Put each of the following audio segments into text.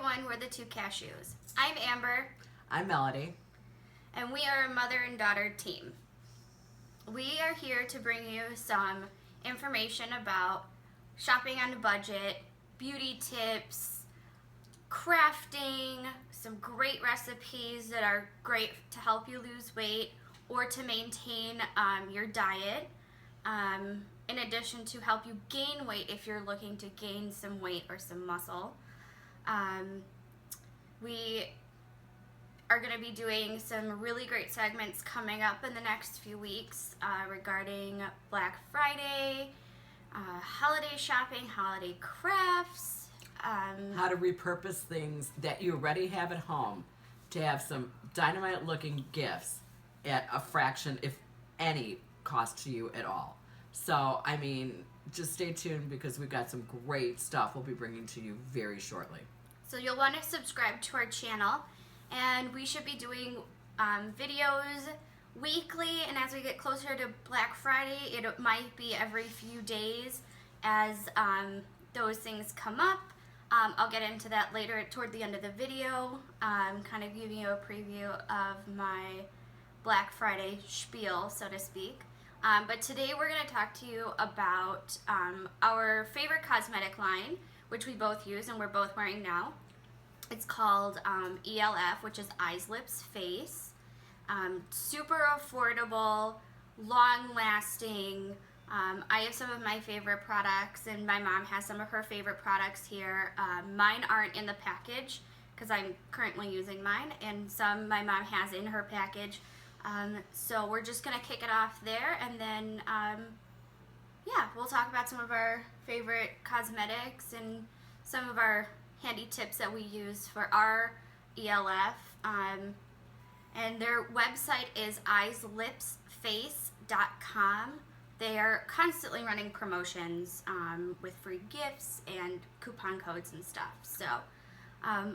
everyone, we're the Two Cashews. I'm Amber. I'm Melody. And we are a mother and daughter team. We are here to bring you some information about shopping on a budget, beauty tips, crafting, some great recipes that are great to help you lose weight or to maintain your diet. In addition to help you gain weight if you're looking to gain some weight or some muscle. We are going to be doing some really great segments coming up in the next few weeks regarding Black Friday, holiday shopping, holiday crafts. How to repurpose things that you already have at home to have some dynamite looking gifts at a fraction, if any, cost to you at all. So, I mean, just stay tuned because we've got some great stuff we'll be bringing to you very shortly. So you'll want to subscribe to our channel, and we should be doing videos weekly, and as we get closer to Black Friday, it might be every few days as those things come up. I'll get into that later toward the end of the video, kind of giving you a preview of my Black Friday spiel, so to speak. But today we're going to talk to you about our favorite cosmetic line, which we both use and we're both wearing now. It's called E.L.F, which is Eyes, Lips, Face. Super affordable, long-lasting. I have some of my favorite products, and my mom has some of her favorite products here. Mine aren't in the package because I'm currently using mine, and some my mom has in her package. So we're just going to kick it off there, and then, yeah, we'll talk about some of our favorite cosmetics and some of our handy tips that we use for our E.L.F. And their website is eyeslipsface.com. They are constantly running promotions with free gifts and coupon codes and stuff. So,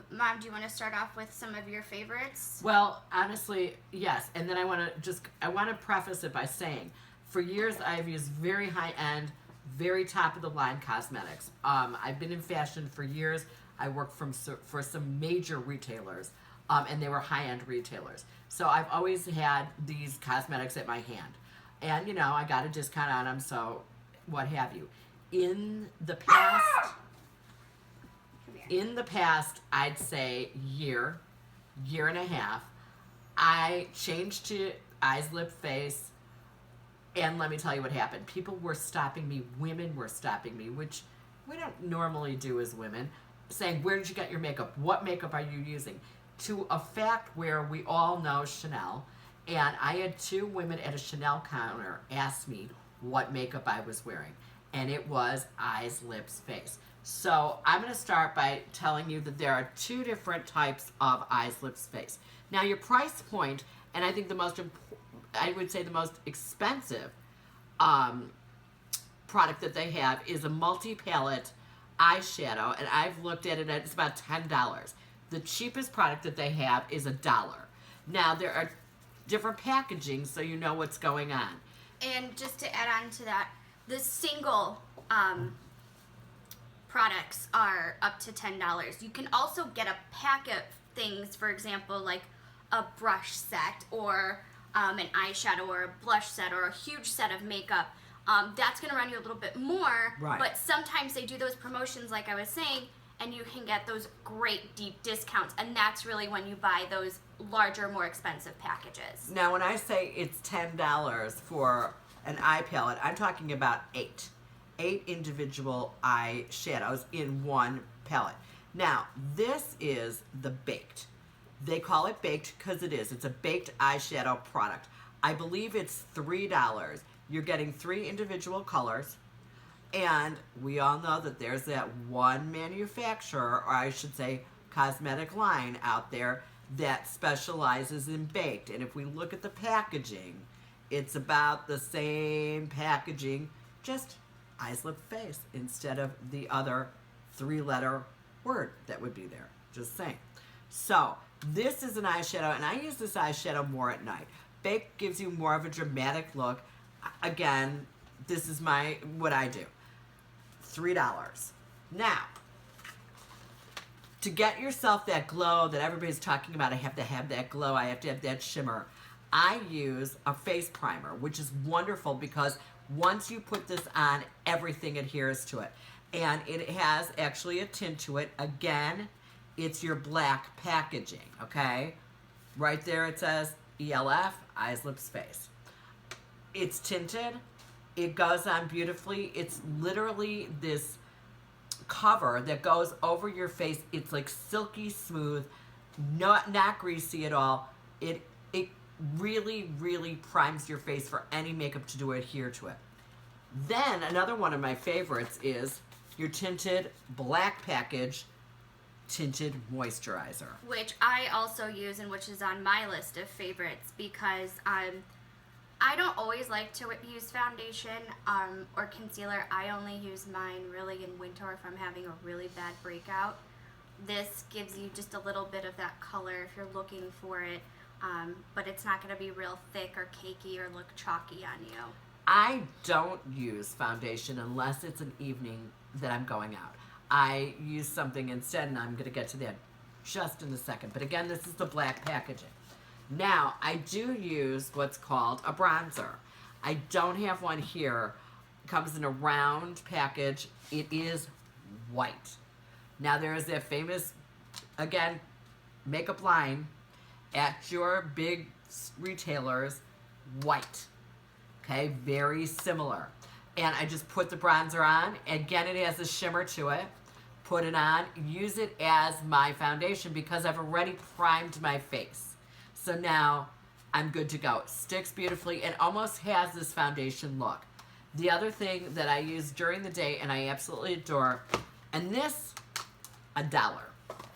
Mom, do you want to start off with some of your favorites? Well, honestly, yes. And then I want to preface it by saying, for years I've used very high-end, very top-of-the-line cosmetics. I've been in fashion for years. I worked for some major retailers, and they were high-end retailers. So I've always had these cosmetics at my hand. And, you know, I got a discount on them, so what have you. In the past, I'd say year and a half, I changed to Eyes, Lip, Face, and let me tell you what happened. People were stopping me, women were stopping me, which we don't normally do as women, saying, where did you get your makeup? What makeup are you using? To a fact where we all know Chanel, and I had two women at a Chanel counter ask me what makeup I was wearing, and it was Eyes, Lips, Face. So I'm going to start by telling you that there are two different types of Eyes, Lips, Face. Now your price point, and I think the most expensive product that they have is a multi-palette eyeshadow, and I've looked at it, and it's about $10. The cheapest product that they have is $1. Now there are different packaging, so you know what's going on. And just to add on to that, the single products are up to $10. You can also get a pack of things, for example, like a brush set or an eyeshadow or a blush set or a huge set of makeup. That's going to run you a little bit more, right. But sometimes they do those promotions, like I was saying, and you can get those great deep discounts, and that's really when you buy those larger, more expensive packages. Now, when I say it's $10 for an eye palette, I'm talking about 8 individual eyeshadows in one palette. Now, this is the baked. They call it baked because it is. It's a baked eyeshadow product. I believe it's $3. You're getting 3 individual colors, and we all know that there's that one manufacturer, or I should say cosmetic line out there that specializes in baked. And if we look at the packaging, it's about the same packaging, just Eyes, Lip, Face instead of the other 3-letter word that would be there. Just saying. So this is an eyeshadow, and I use this eyeshadow more at night. Baked gives you more of a dramatic look. Again, this is what I do. $3. Now, to get yourself that glow that everybody's talking about, I have to have that glow, I have to have that shimmer, I use a face primer, which is wonderful because once you put this on, everything adheres to it. And it has actually a tint to it. Again, it's your black packaging, okay? Right there it says E.L.F, eyes, lips, face. It's tinted. It goes on beautifully. It's literally this cover that goes over your face. It's like silky smooth, not greasy at all. It really, really primes your face for any makeup to adhere to it. Then another one of my favorites is your tinted black package tinted moisturizer, which I also use and which is on my list of favorites because I don't always like to use foundation or concealer. I only use mine really in winter if I'm having a really bad breakout. This gives you just a little bit of that color if you're looking for it, but it's not going to be real thick or cakey or look chalky on you. I don't use foundation unless it's an evening that I'm going out. I use something instead, and I'm going to get to that just in a second. But again, this is the black packaging. Now, I do use what's called a bronzer. I don't have one here. It comes in a round package. It is white. Now, there is that famous, again, makeup line at your big retailers, white. Okay, very similar. And I just put the bronzer on. Again, it has a shimmer to it. Put it on. Use it as my foundation because I've already primed my face. So now I'm good to go. It sticks beautifully and almost has this foundation look. The other thing that I use during the day and I absolutely adore, and this, $1.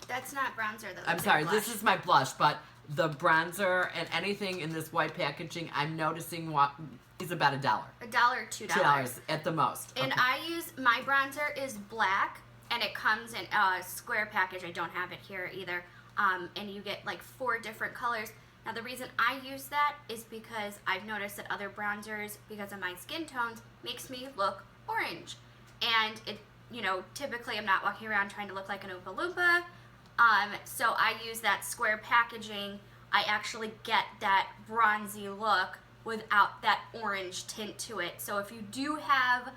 That's not bronzer though. I'm sorry, this is my blush, but the bronzer and anything in this white packaging, I'm noticing is about $1. $1 or $2. $2 at the most. And okay. I use, my bronzer is black, and it comes in a square package. I don't have it here either. And you get like 4 different colors. Now the reason I use that is because I've noticed that other bronzers, because of my skin tones, makes me look orange. And it, you know, typically I'm not walking around trying to look like an Oompa Loompa. So I use that square packaging. I actually get that bronzy look without that orange tint to it. So if you do have,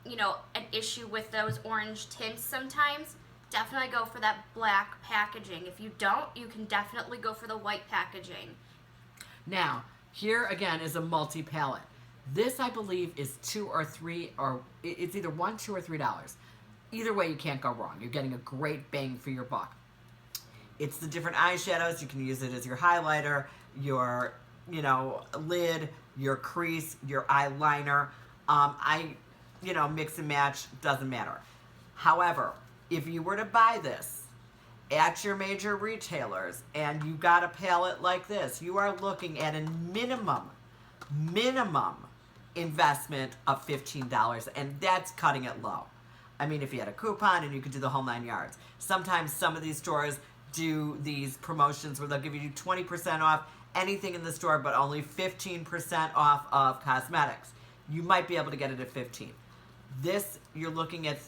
you know, an issue with those orange tints sometimes, definitely go for that black packaging. If you don't, you can definitely go for the white packaging. Now, here again is a multi-palette. This, I believe, is $2 or $3, or it's either $1, $2, or $3. Either way, you can't go wrong. You're getting a great bang for your buck. It's the different eyeshadows. You can use it as your highlighter, your, you know, lid, your crease, your eyeliner. You know, mix and match, doesn't matter. However, if you were to buy this at your major retailers and you got a palette like this, you are looking at a minimum investment of $15, and that's cutting it low. I mean, if you had a coupon and you could do the whole 9 yards. Sometimes some of these stores do these promotions where they'll give you 20% off anything in the store, but only 15% off of cosmetics. You might be able to get it at $15. This, you're looking at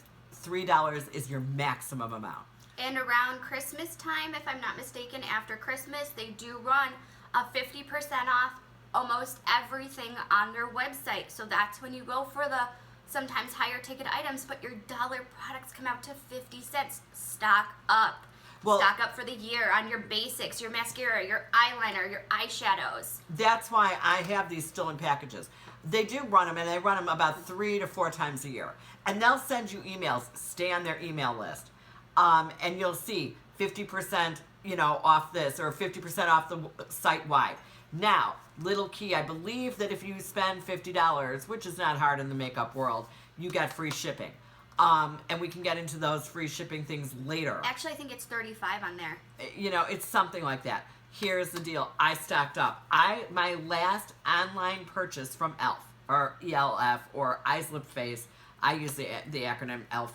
$3 is your maximum amount. And around Christmas time, if I'm not mistaken, after Christmas, they do run a 50% off almost everything on their website. So that's when you go for the sometimes higher ticket items, but your dollar products come out to 50 cents. Stock up. Well, stock up for the year on your basics, your mascara, your eyeliner, your eyeshadows. That's why I have these still in packages. They do run them, and they run them about 3 to 4 times a year. And they'll send you emails. Stay on their email list. And you'll see 50%, you know, off this, or 50% off the site-wide. Now, little key, I believe that if you spend $50, which is not hard in the makeup world, you get free shipping. And we can get into those free shipping things later. Actually, I think it's $35 on there. You know, it's something like that. Here's the deal. I stocked up. My last online purchase from E.L.F. or E.L.F. or Eyes, Lip, Face, I use the acronym E.L.F.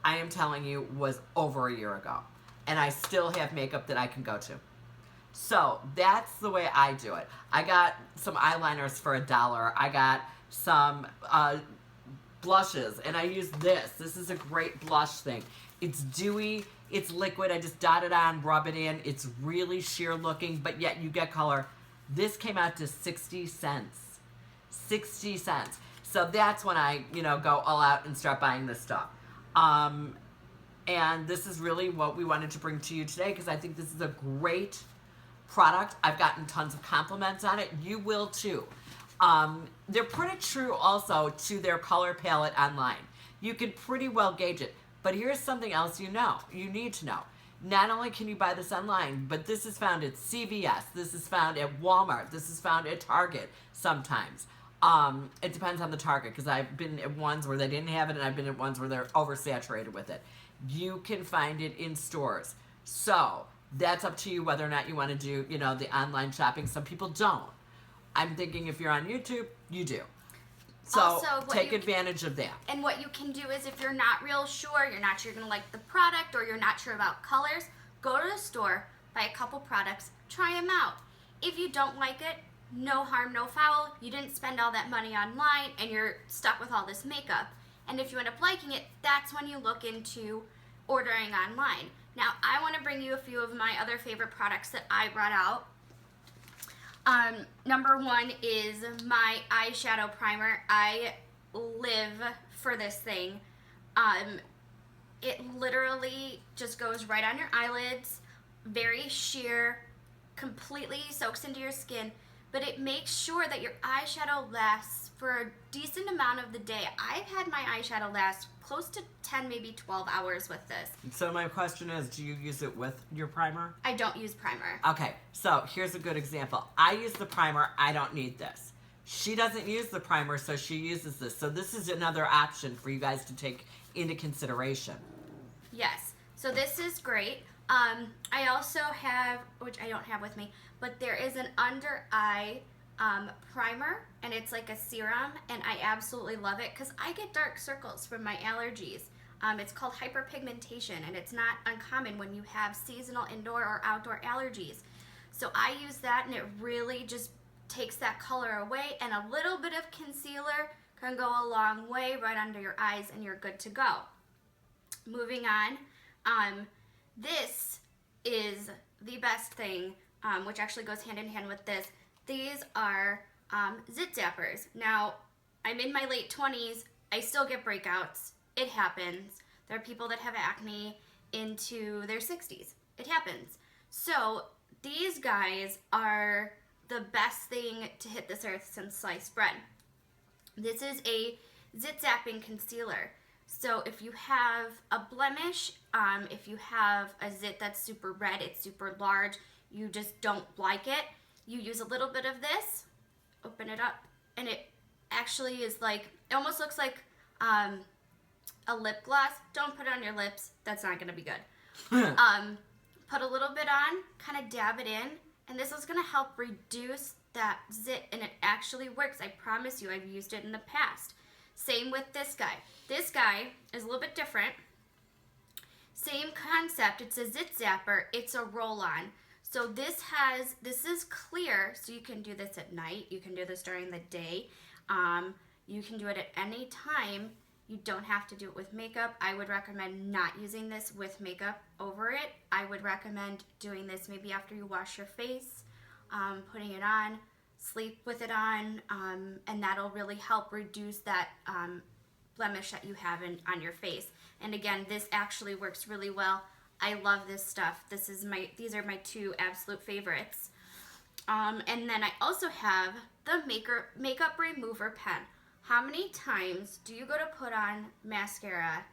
I am telling you, was over a year ago. And I still have makeup that I can go to. So that's the way I do it. I got some eyeliners for $1. I got some blushes, and I use this. This is a great blush thing. It's dewy. It's liquid. I just dot it on, rub it in. It's really sheer looking, but yet you get color. This came out to 60 cents. 60 cents. So that's when I, go all out and start buying this stuff. And this is really what we wanted to bring to you today because I think this is a great product. I've gotten tons of compliments on it. You will too. They're pretty true also to their color palette online. You can pretty well gauge it. But here's something else you need to know. Not only can you buy this online, but this is found at CVS. This is found at Walmart. This is found at Target sometimes. It depends on the Target because I've been at ones where they didn't have it and I've been at ones where they're oversaturated with it. You can find it in stores. So that's up to you whether or not you want to do, the online shopping. Some people don't. I'm thinking if you're on YouTube, you do. So also, take advantage of that. And what you can do is if you're not real sure, you're not sure you're going to like the product or you're not sure about colors, go to the store, buy a couple products, try them out. If you don't like it, no harm, no foul. You didn't spend all that money online and you're stuck with all this makeup. And if you end up liking it, that's when you look into ordering online. Now, I want to bring you a few of my other favorite products that I brought out. Number one is my eyeshadow primer. I live for this thing. It literally just goes right on your eyelids, very sheer, completely soaks into your skin, but it makes sure that your eyeshadow lasts for a decent amount of the day. I've had my eyeshadow last close to 10, maybe 12 hours with this. So my question is, do you use it with your primer? I don't use primer. Okay, so here's a good example. I use the primer. I don't need this. She doesn't use the primer, so she uses this. So this is another option for you guys to take into consideration. Yes, so this is great. I also have, which I don't have with me, but there is an under eye primer, and it's like a serum, and I absolutely love it because I get dark circles from my allergies. It's called hyperpigmentation, and it's not uncommon when you have seasonal indoor or outdoor allergies. So I use that, and it really just takes that color away, and a little bit of concealer can go a long way right under your eyes, and you're good to go. Moving on, this is the best thing, which actually goes hand in hand with this. These are zit zappers. Now, I'm in my late 20s. I still get breakouts. It happens. There are people that have acne into their 60s. It happens. So these guys are the best thing to hit this earth since sliced bread. This is a zit zapping concealer. So if you have a blemish, if you have a zit that's super red, it's super large, you just don't like it, you use a little bit of this, open it up, and it actually is like, it almost looks like a lip gloss. Don't put it on your lips. That's not going to be good. Put a little bit on, kind of dab it in, and this is going to help reduce that zit, and it actually works. I promise you, I've used it in the past. Same with this guy. This guy is a little bit different. Same concept. It's a zit zapper. It's a roll-on. So this is clear, so you can do this at night. You can do this during the day. You can do it at any time. You don't have to do it with makeup. I would recommend not using this with makeup over it. I would recommend doing this maybe after you wash your face, putting it on, sleep with it on, and that'll really help reduce that blemish that you have on your face. And again, this actually works really well. I love this stuff. These are my two absolute favorites. And then I also have the makeup remover pen. How many times do you go to put on mascara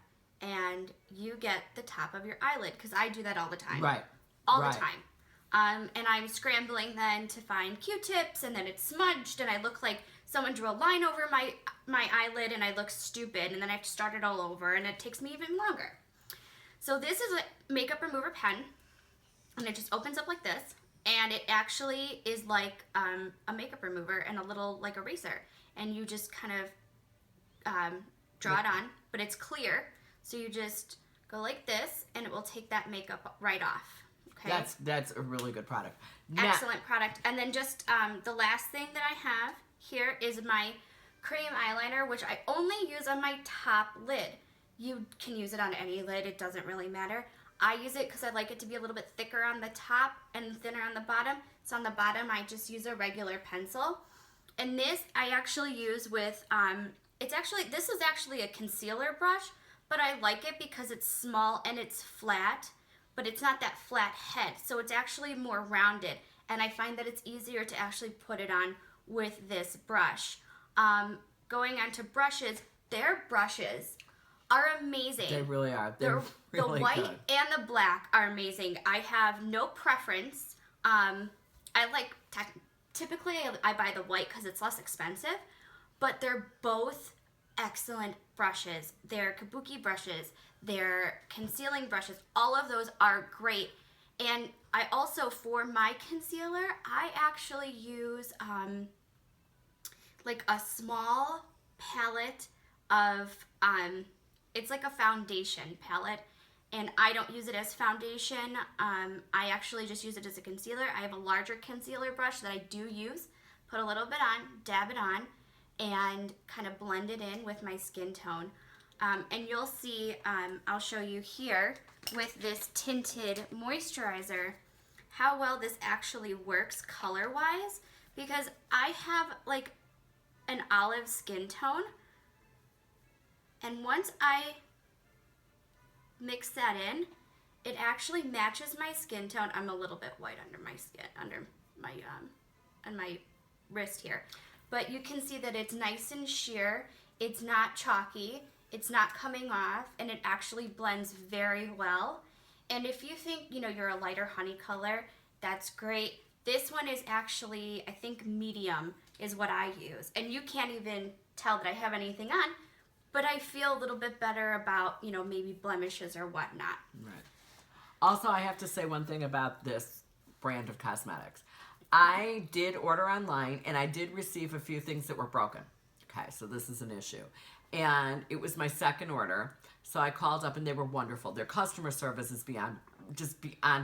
and you get the top of your eyelid? Because I do that all the time. Right. All the time. And I'm scrambling then to find Q-tips, and then it's smudged, and I look like someone drew a line over my eyelid, and I look stupid, and then I have to start it all over, and it takes me even longer. So this is a makeup remover pen, and it just opens up like this, and it actually is like a makeup remover and a little like eraser, and you just kind of draw it on, but it's clear, so you just go like this, and it will take that makeup right off. Okay. That's a really good product. Excellent product. And then just the last thing that I have here is my cream eyeliner, which I only use on my top lid. You can use it on any lid. It doesn't really matter. I use it because I like it to be a little bit thicker on the top and thinner on the bottom. So on the bottom, I just use a regular pencil. And this I actually use with, this is actually a concealer brush, but I like it because it's small and it's flat, but it's not that flat head. So it's actually more rounded. And I find that it's easier to actually put it on with this brush. Going on to brushes, their brushes are amazing. They really are. They're really the white good. and the black are amazing. I have no preference. Typically I buy the white because it's less expensive, but they're both excellent brushes. They're kabuki brushes. They're concealing brushes. All of those are great. And I also, for my concealer, I actually use like a small palette of, it's like a foundation palette, and I don't use it as foundation. I actually just use it as a concealer. I have a larger concealer brush that I do use. Put a little bit on, dab it on, and kind of blend it in with my skin tone. And you'll see, I'll show you here with this tinted moisturizer how well this actually works color-wise, because I have like an olive skin tone, and once I mix that in, it actually matches my skin tone. I'm a little bit white under my skin, on my wrist here, but you can see that it's nice and sheer. It's not chalky. It's not coming off, and it actually blends very well. And if you think, you're a lighter honey color, that's great. This one is actually, I think, medium is what I use. And you can't even tell that I have anything on, but I feel a little bit better about, maybe blemishes or whatnot. Right. Also, I have to say one thing about this brand of cosmetics. I did order online, and I did receive a few things that were broken. Okay, so this is an issue. And it was my second order, so I called up, and they were wonderful. Their customer service is beyond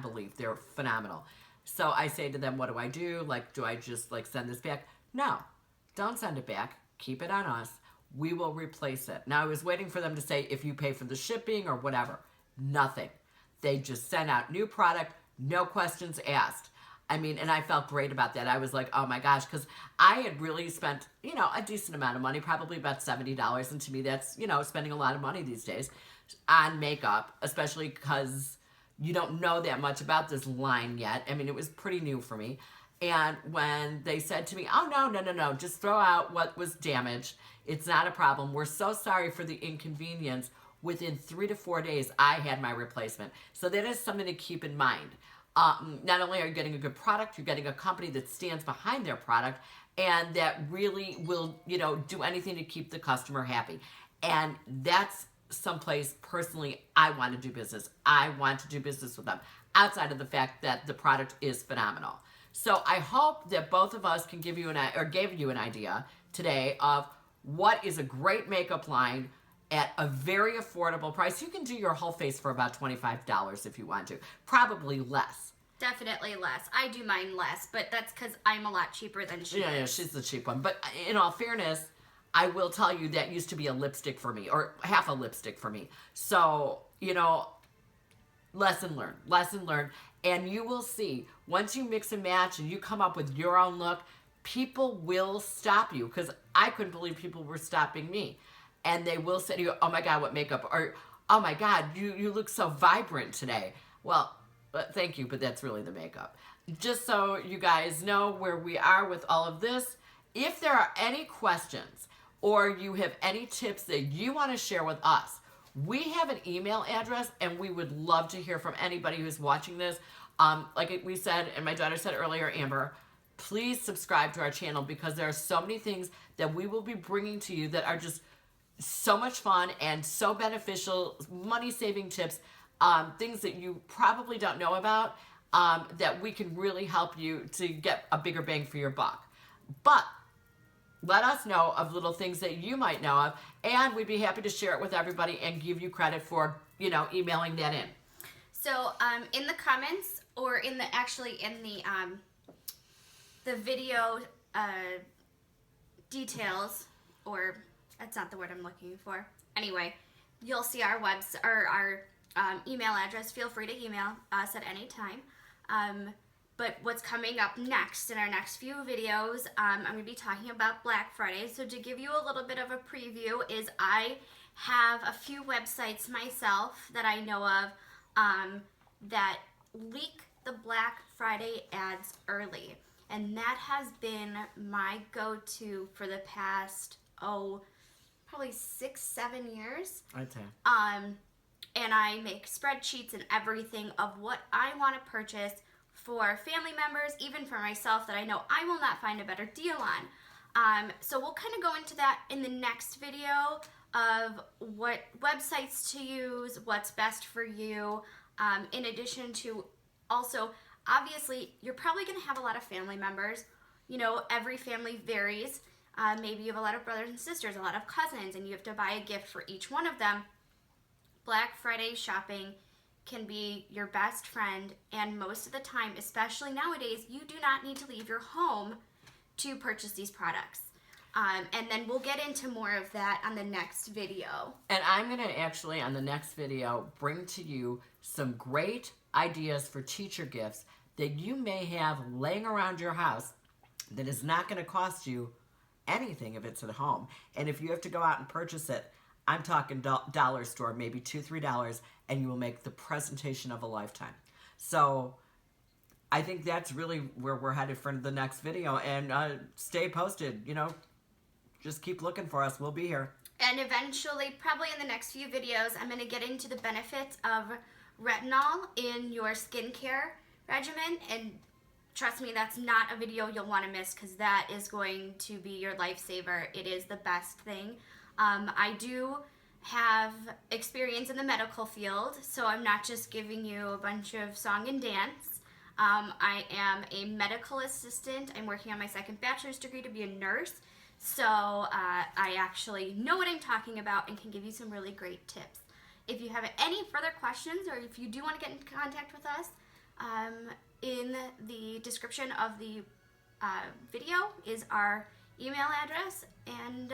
belief. They're phenomenal. So I say to them, what do I do? Like, do I just send this back? No, don't send it back. Keep it on us. We will replace it. Now, I was waiting for them to say if you pay for the shipping or whatever. Nothing. They just sent out new product, no questions asked. And I felt great about that. I was like, oh my gosh, because I had really spent, a decent amount of money, probably about $70. And to me, that's, spending a lot of money these days on makeup, especially because you don't know that much about this line yet. It was pretty new for me. And when they said to me, oh, no, just throw out what was damaged. It's not a problem. We're so sorry for the inconvenience. Within 3 to 4 days, I had my replacement. So that is something to keep in mind. Not only are you getting a good product, you're getting a company that stands behind their product and that really will, do anything to keep the customer happy. And that's someplace, personally, I want to do business. I want to do business with them, outside of the fact that the product is phenomenal. So I hope that both of us can gave you an idea today of what is a great makeup line at a very affordable price. You can do your whole face for about $25 if you want to. Probably less. Definitely less. I do mine less, but that's because I'm a lot cheaper than she is. Yeah, she's the cheap one. But in all fairness, I will tell you that used to be a lipstick for me, or half a lipstick for me. So, lesson learned. And you will see, once you mix and match and you come up with your own look, people will stop you, because I couldn't believe people were stopping me. And they will say to you, oh my God, what makeup? Or, oh my God, you look so vibrant today. Well, thank you, but that's really the makeup. Just so you guys know where we are with all of this, if there are any questions or you have any tips that you want to share with us, we have an email address, and we would love to hear from anybody who's watching this. Like we said, and my daughter said earlier, Amber, please subscribe to our channel, because there are so many things that we will be bringing to you that are just so much fun and so beneficial, money-saving tips, things that you probably don't know about, that we can really help you to get a bigger bang for your buck. But let us know of little things that you might know of, and we'd be happy to share it with everybody and give you credit for, emailing that in. So, in the comments, or in the video details, or that's not the word I'm looking for. Anyway, you'll see our email address. Feel free to email us at any time. But what's coming up next in our next few videos, I'm going to be talking about Black Friday. So to give you a little bit of a preview is I have a few websites myself that I know of that leak the Black Friday ads early. And that has been my go-to for the past, probably 6-7 years. I'd say. And I make spreadsheets and everything of what I want to purchase for family members, even for myself, that I know I will not find a better deal on. So we'll kind of go into that in the next video of what websites to use, what's best for you, in addition to also, obviously, you're probably going to have a lot of family members. You know, every family varies. Maybe you have a lot of brothers and sisters, a lot of cousins, and you have to buy a gift for each one of them. Black Friday shopping can be your best friend, and most of the time, especially nowadays, you do not need to leave your home to purchase these products. And then we'll get into more of that on the next video. And I'm going to actually, on the next video, bring to you some great ideas for teacher gifts that you may have laying around your house that is not going to cost you anything if it's at home. And if you have to go out and purchase it, I'm talking dollar store, maybe $2-3, and you will make the presentation of a lifetime. So I think that's really where we're headed for the next video. And stay posted. You know, just keep looking for us. We'll be here. And eventually, probably in the next few videos, I'm going to get into the benefits of retinol in your skincare regimen. And trust me, that's not a video you'll want to miss, because that is going to be your lifesaver. It is the best thing. I do have experience in the medical field, so I'm not just giving you a bunch of song and dance. I am a medical assistant. I'm working on my second bachelor's degree to be a nurse, so I actually know what I'm talking about and can give you some really great tips. If you have any further questions, or if you do want to get in contact with us, in the description of the video is our email address, and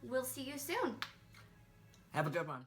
we'll see you soon. Have a good one.